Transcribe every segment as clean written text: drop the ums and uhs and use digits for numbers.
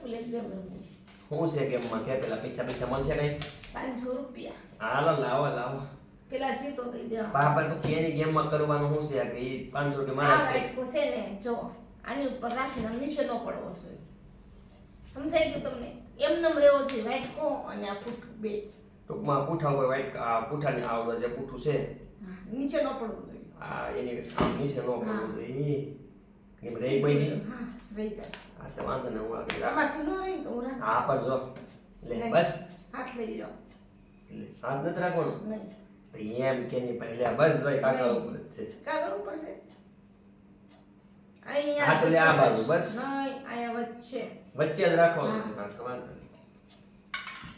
ફૂલ એક ગેમ રમી. શું છે ગેમમાં કે પેલા પૈસા મળશે કઈ? 500 રૂપિયા. હાલો લાવો પેલા જીતો તો દેવા. બાપા તો કેની ગેમમાં કરવાનું શું છે કે ઈ 500 રૂપિયા મારા આ છે. વાટકો છે ને જો આની ઉપર રાખીને નીચે ન પડવો જોઈએ. સમજાઈ ગયું તમને? એમનેમ રહેવો જોઈએ વાટકો અને આ પૂઠું બે. ટૂંકમાં પૂઠા ઉપર વાઈટ આ પૂઠાની આવડો જે પૂઠું છે હા, નીચે ન પડવું જોઈએ. આ એની આમ નીચે નો હા. પડવું જોઈએ. કેમ રહી પડી? હા, રહી જાય. હા તો વાંધો ને હું આગળ તમારથી ન રહી ને તો હું રાખું. હા પર જો લે નહીં. બસ હાથ લઈ લો. લે હાથ નથી રાખવાનો નહીં. તો એમ કે ની પહેલે બસ જોઈ કાકા ઉપર જ છે. કાગળ ઉપર છે. અહીંયા હા, તો લે આ બાજુ, બસ. નહીં, અહીંયા વચ્ચે. વચ્ચે જ રાખવાનું છે હા તો વાંધો નહીં.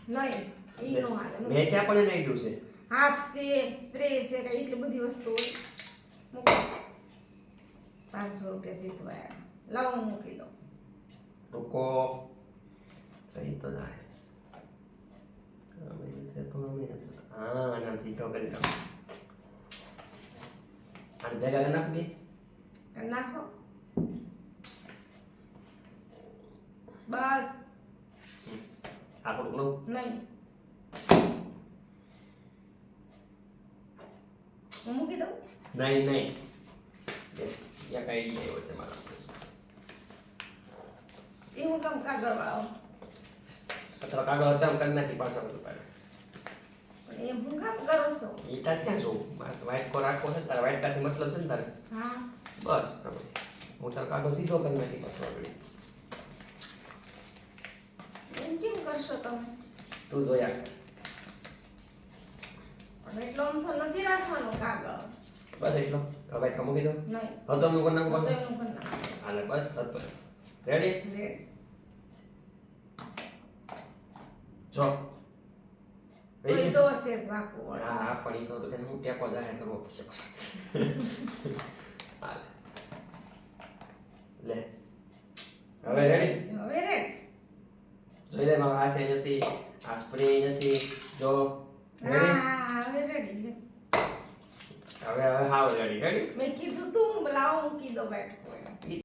નહીં, ઈ નો હાલે. મેં ક્યાં પણ એને આઈડ્યું છે હાથ છે, સ્પ્રે છે, કઈ એટલી બધી વસ્તુ હોય. મૂકો. 500 રૂપિયા સીધવાયા. લાવો હું મૂકી દઉં. રૂકો કઈ તો જાય અમે નથી તો અમે નથી હા નામ સીધો કરી દો અને ભેગા કરી નાખ બે નાખો. બસ. આ થોડુંક લઉં નહીં. હું મૂકી દઉં. નહીં યા કઈ આઈડિયા આવ્યો છે મારા ઓફિસમાં એ હું કામ કાગળ વાળો. અથવા કાગળ હતા કરી નાખી પાછા બધું પાડે પણ એ હું કામ કરો છો? એ તાર ક્યાં જોઉં મારે વાઇટ કો રાખવો છે તારે વાઇટ કાથી મતલબ છે ને તારે હા. બસ તમે હું તારો કાગળ સીધો કરી નાખી પાછો આગળ એમ કેમ કરશો તમે? તું જોયા પણ એટલો આમ તો નથી રાખવાનો કાગળ. બસ એટલો હવે વાઇટ કો મૂકી દો નહીં. હવે તો હું કરી નાખું તો પાછું એનું કરી નાખો. હાલે બસ તત્પર રેડી રેડી. જો તો એ જો શેષ રાખવું પડે. હા પણ ઈ તો કે હું ટેકો જાહેર કરવો પડશે હાલે લે હવે રેડી હવે રેડી. જોઈ લે મારો હાથ એ નથી આ સ્પ્રે નથી જો રેડી હા, હવે રેડી. હવે હાવ રેડી મેં કીધું તું લાવો મૂકી દો બેઠ કોઈ.